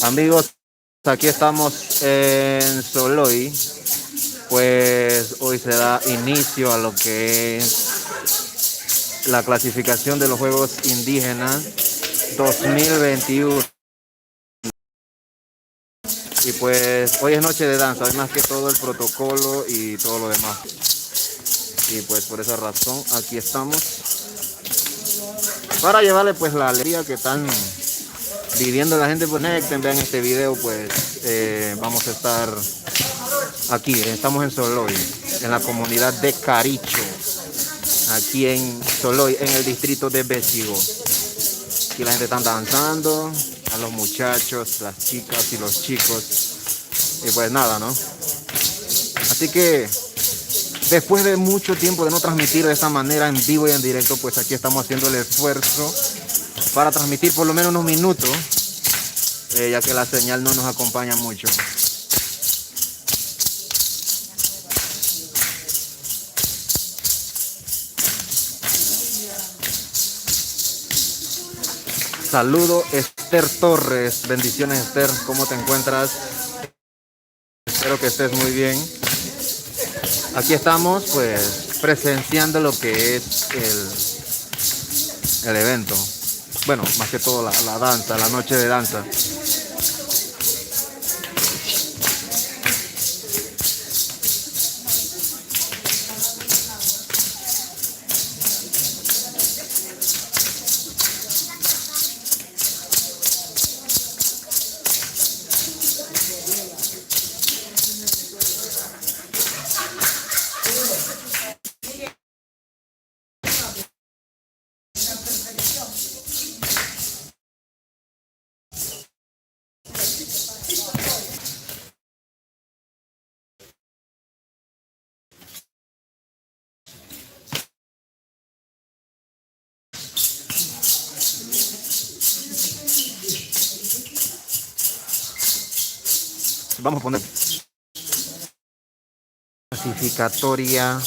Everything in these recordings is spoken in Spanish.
Amigos, aquí estamos en Soloy. Pues hoy se da inicio a lo que es la clasificación de los Juegos Indígenas 2021. Y pues hoy es noche de danza, además que todo el protocolo y todo lo demás. Y pues por esa razón aquí estamos para llevarle pues la alegría que están viviendo la gente. Pues conecten, vean este video, pues vamos a estar aquí, estamos en Soloy, en la comunidad de Caricho, aquí en Soloy, en el distrito de Bésigo. Aquí la gente está danzando, a los muchachos, las chicas y los chicos, y pues nada, ¿no? Así que después de mucho tiempo de no transmitir de esta manera en vivo y en directo, pues aquí estamos haciendo el esfuerzo para transmitir por lo menos unos minutos, ya que la señal no nos acompaña mucho. Saludo Esther Torres, bendiciones Esther, ¿cómo te encuentras? Espero que estés muy bien. Aquí estamos pues presenciando lo que es el evento. Bueno, más que todo la danza, la noche de danza. Vamos a poner clasificatoria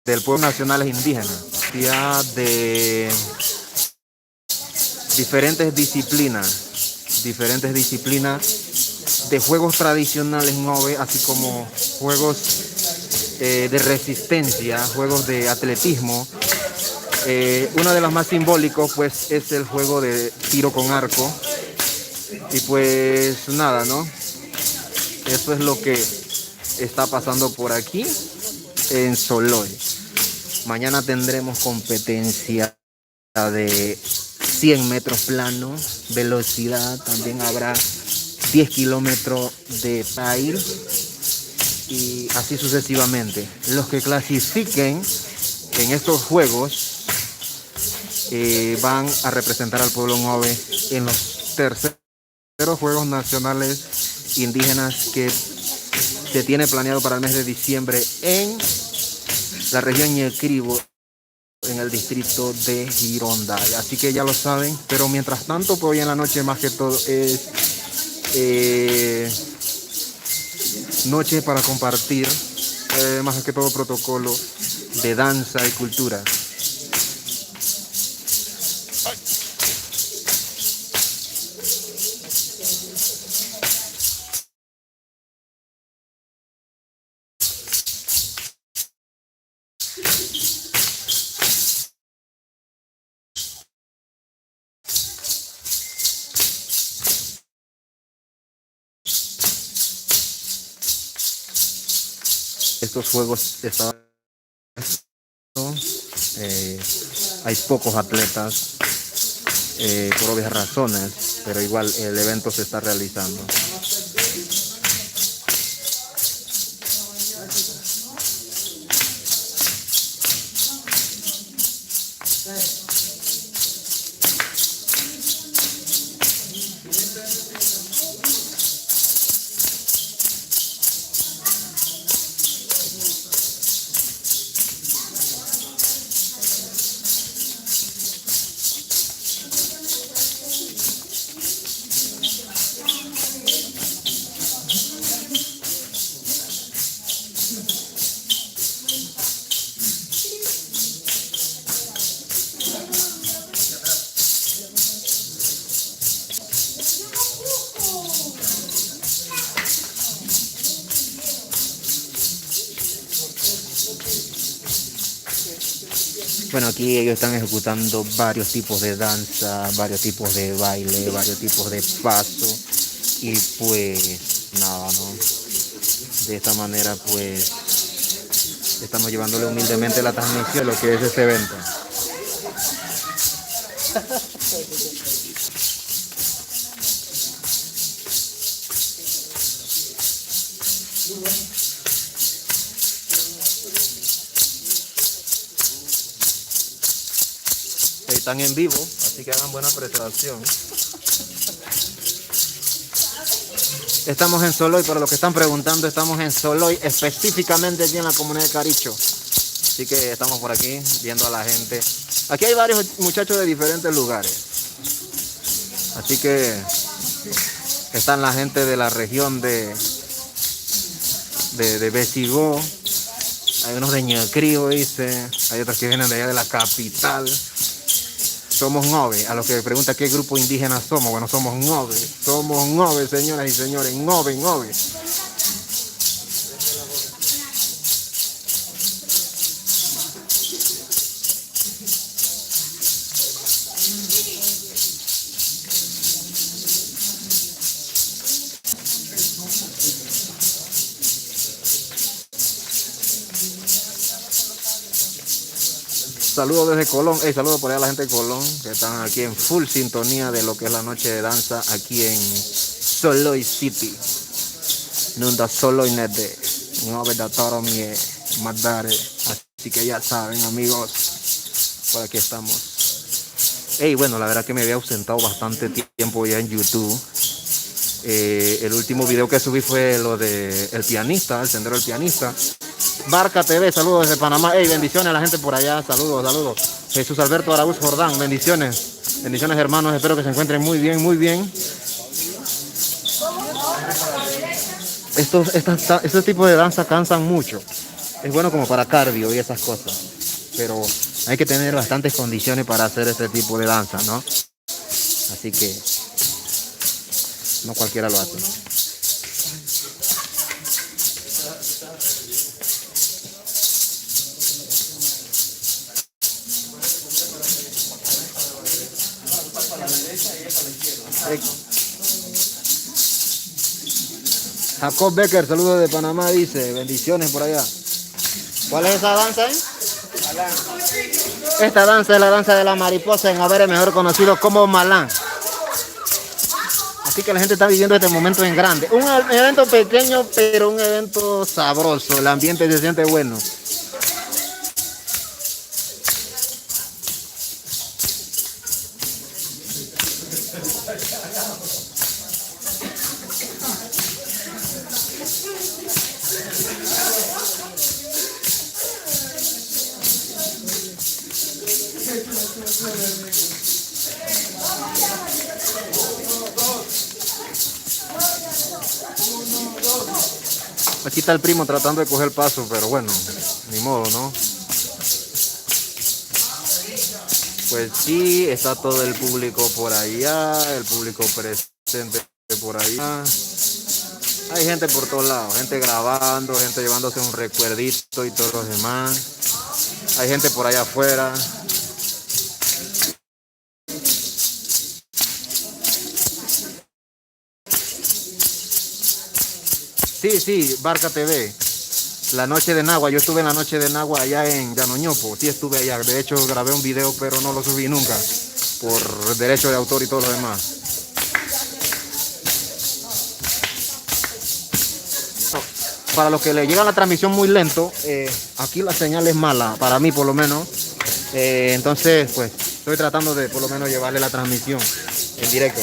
del pueblo nacional indígena, ya de diferentes disciplinas de juegos tradicionales NOVE, así como juegos de resistencia, juegos de atletismo. Uno de los más simbólicos pues es el juego de tiro con arco. Y pues nada, ¿no? Eso es lo que está pasando por aquí en Soloy. Mañana tendremos competencia de 100 metros planos, velocidad, también habrá 10 kilómetros de trail y así sucesivamente. Los que clasifiquen en estos juegos van a representar al pueblo NOVE en los terceros Juegos Nacionales Indígenas que se tiene planeado para el mes de diciembre en la región Ñecribo, en el distrito de Gironda. Así que ya lo saben, pero mientras tanto, pues hoy en la noche más que todo es noche para compartir, más que todo protocolo de danza y cultura. Estos juegos estaban, hay pocos atletas por obvias razones, pero igual el evento se está realizando. Bueno, aquí ellos están ejecutando varios tipos de danza, varios tipos de baile, varios tipos de paso. Y pues nada, ¿no? De esta manera pues estamos llevándole humildemente la transmisión de lo que es este evento. Están en vivo, así que hagan buena preparación. Estamos en Soloy, para los que están preguntando, estamos en Soloy, específicamente aquí en la comunidad de Caricho. Así que estamos por aquí viendo a la gente. Aquí hay varios muchachos de diferentes lugares. Así que están la gente de la región de Besigó. Hay unos de Ñacrío, dice. Hay otros que vienen de allá de la capital. Somos Ngove. A los que me preguntan qué grupo indígena somos, bueno, somos Ngove. Somos Ngove, señoras y señores. Ngove, Ngove. Saludos desde Colón. Hey, saludos por allá a la gente de Colón, que están aquí en full sintonía de lo que es la noche de danza aquí en Soloy City. Nunda Soloy Nede. No verdad toro mi madare. Así que ya saben, amigos, por aquí estamos. Hey, bueno, la verdad que me había ausentado bastante tiempo ya en YouTube. El último video que subí fue lo de el pianista, el sendero del pianista. Barca TV, saludos desde Panamá. Hey, bendiciones a la gente por allá, saludos, saludos. Jesús Alberto Araúz Jordán, bendiciones. Bendiciones, hermanos, espero que se encuentren muy bien, muy bien. Estos tipos de danza cansan mucho. Es bueno como para cardio y esas cosas. Pero hay que tener bastantes condiciones para hacer este tipo de danza, ¿no? Así que no cualquiera lo hace. Jacob Becker, saludos de Panamá, dice, bendiciones por allá. ¿Cuál es esa danza? Esta danza es la danza de la mariposa en Avere, mejor conocido como Malán. Así que la gente está viviendo este momento en grande. Un evento pequeño, pero un evento sabroso. El ambiente se siente bueno. Aquí está el primo tratando de coger paso, pero bueno, ni modo, ¿no? Pues sí, está todo el público por allá, el público presente por allá. Hay gente por todos lados, gente grabando, gente llevándose un recuerdito y todos los demás. Hay gente por allá afuera. Sí, Barca TV. La noche de Nagua, yo estuve en la noche de Nagua allá en Llanoñopo, sí estuve allá. De hecho grabé un video, pero no lo subí nunca, por derecho de autor y todo lo demás. Para los que le llega la transmisión muy lento, aquí la señal es mala, para mí por lo menos. Entonces, pues, estoy tratando de por lo menos llevarle la transmisión en directo.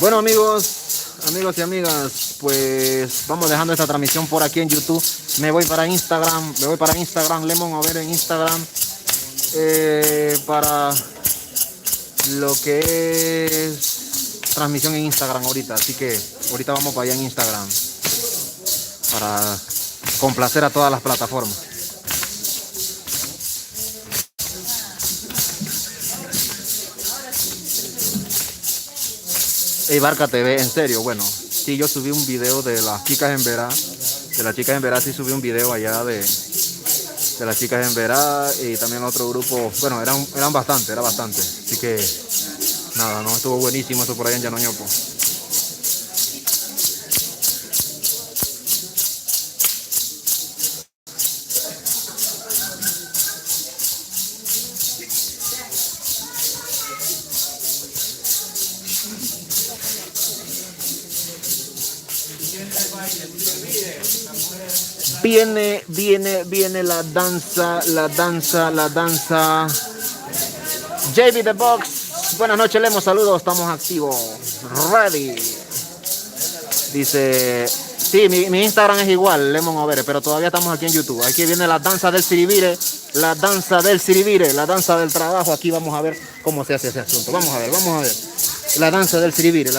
Bueno, amigos y amigas, pues vamos dejando esta transmisión por aquí en YouTube. Me voy para Instagram, Lemon Over en Instagram, para lo que es transmisión en Instagram ahorita. Así que ahorita vamos para allá en Instagram para complacer a todas las plataformas. Barca TV, en serio, bueno, sí, yo subí un video de las chicas en Verá, sí subí un video allá de las chicas en Verá y también otro grupo, bueno, eran bastante, era bastante, así que nada, no, estuvo buenísimo eso por allá en Llanoñopo. Viene la danza. JB The Box. Buenas noches, Lemo, saludos, estamos activos. Ready. Dice, sí, mi Instagram es igual, Lemon Overe, pero todavía estamos aquí en YouTube. Aquí viene la danza del siribire, la danza del trabajo. Aquí vamos a ver cómo se hace ese asunto. Vamos a ver. La danza del siribire.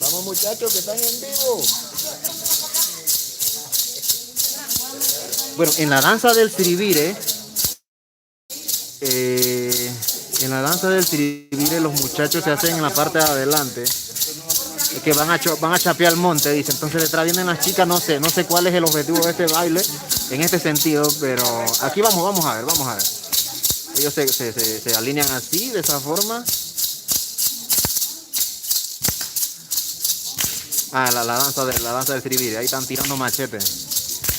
Vamos muchachos que están en vivo. Bueno, en la danza del siribire, los muchachos se hacen en la parte de adelante, que van a chapear el monte, dice. Entonces detrás vienen las chicas, no sé cuál es el objetivo de este baile en este sentido, pero aquí vamos a ver. Ellos se alinean así, de esa forma. La danza del siribire, ahí están tirando machete.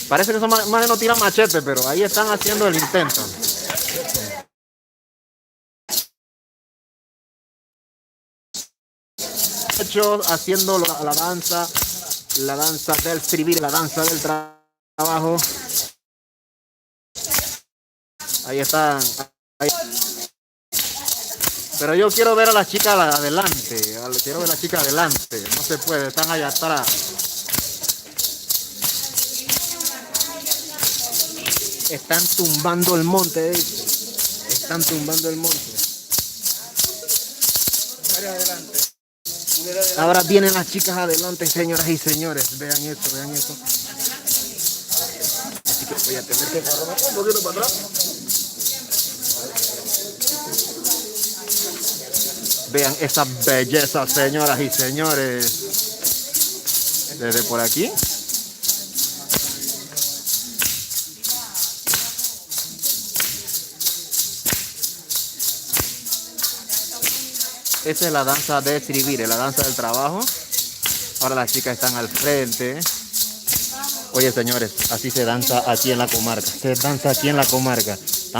Parece que son más de no tiran machete, pero ahí están haciendo el intento. Haciendo la danza del siribire, la danza del trabajo. Ahí están. Pero yo quiero ver a las chicas adelante. No se puede, están allá atrás. Están tumbando el monte. Ahora vienen las chicas adelante, señoras y señores. Vean eso. Así que voy a tener que correr un poquito para atrás. Vean esa belleza, señoras y señores. Desde por aquí. Esa es la danza de siribire, la danza del trabajo. Ahora las chicas están al frente. Oye, señores, así se danza aquí en la comarca. Están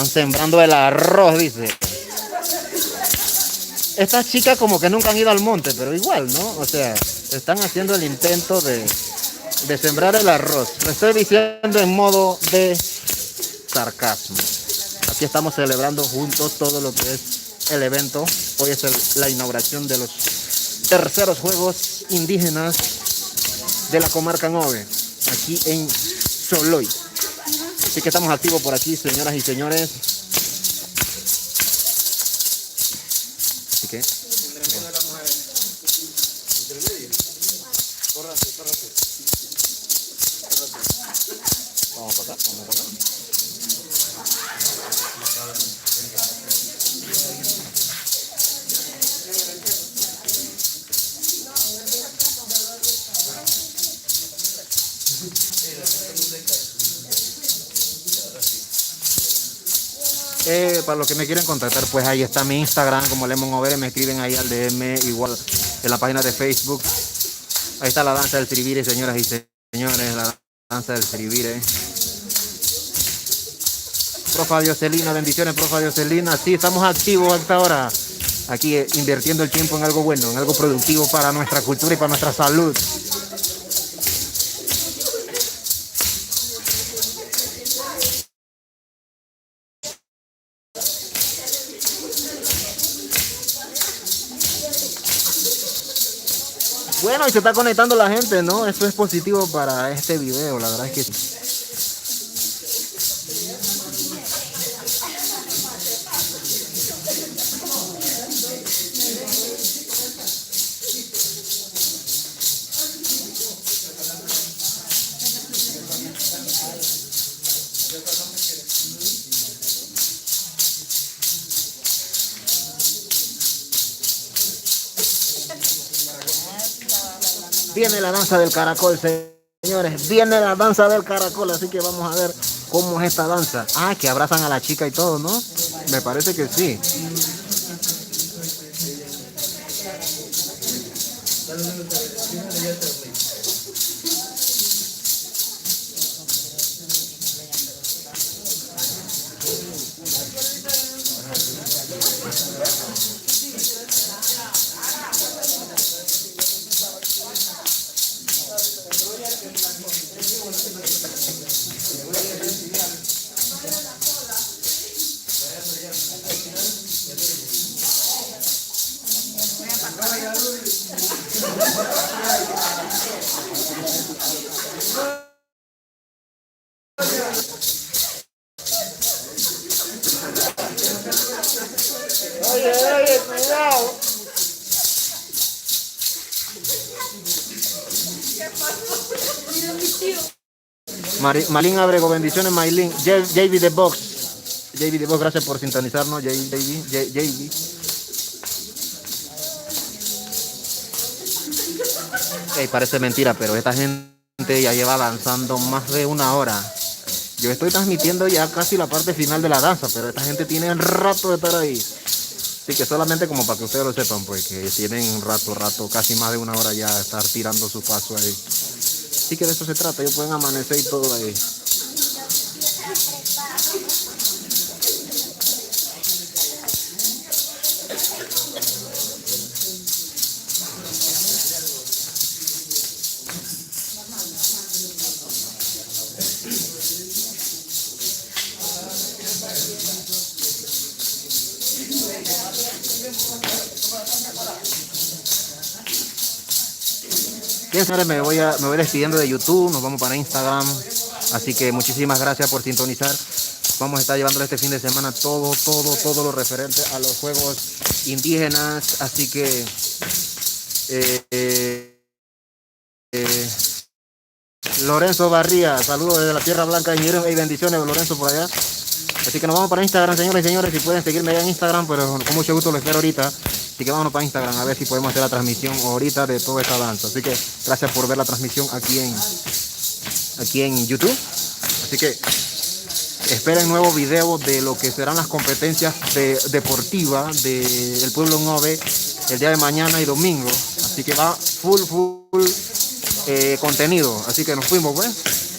sembrando el arroz, dice. Estas chicas como que nunca han ido al monte, pero igual, ¿no? O sea, están haciendo el intento de sembrar el arroz. Lo estoy diciendo en modo de sarcasmo. Aquí estamos celebrando juntos todo lo que es el evento. Hoy es la inauguración de los terceros Juegos Indígenas de la comarca Nove, aquí en Soloy. Así que estamos activos por aquí, señoras y señores. Así que vamos para acá. Para los que me quieren contactar, pues ahí está mi Instagram como Lemon Overe, me escriben ahí al DM, igual en la página de Facebook. Ahí está la danza del siribire, señoras y señores, la danza del siribire. Profa Dioselina, bendiciones, profa Dioselina. Sí, estamos activos hasta ahora, aquí invirtiendo el tiempo en algo bueno, en algo productivo para nuestra cultura y para nuestra salud. Bueno, y se está conectando la gente, ¿no? Eso es positivo para este video, la verdad es que sí. Viene la danza del caracol, señores. Viene la danza del caracol, así que vamos a ver cómo es esta danza. Ah, que abrazan a la chica y todo, ¿no? Me parece que sí. Oye, cuidado. Malin Abrego, bendiciones, Maylin. JB The Box. JB The Box, gracias por sintonizarnos. JB. Hey, parece mentira, pero esta gente ya lleva danzando más de una hora. Yo estoy transmitiendo ya casi la parte final de la danza, pero esta gente tiene rato de estar ahí. Así que solamente como para que ustedes lo sepan, pues que tienen rato, casi más de una hora ya estar tirando su paso ahí. Así que de eso se trata, ellos pueden amanecer y todo ahí. Bien, señores, me voy despidiendo de YouTube, nos vamos para Instagram, así que muchísimas gracias por sintonizar. Vamos a estar llevándole este fin de semana todo lo referente a los juegos indígenas, así que Lorenzo Barría, saludos desde la Tierra Blanca y bendiciones, Lorenzo, por allá. Así que nos vamos para Instagram, señores y señores, si pueden seguirme allá en Instagram, pero con mucho gusto lo espero ahorita. Así que vámonos para Instagram a ver si podemos hacer la transmisión ahorita de toda esta danza. Así que gracias por ver la transmisión aquí en YouTube. Así que esperen nuevos videos de lo que serán las competencias deportivas del Pueblo Nove el día de mañana y domingo. Así que va full contenido. Así que nos fuimos, pues.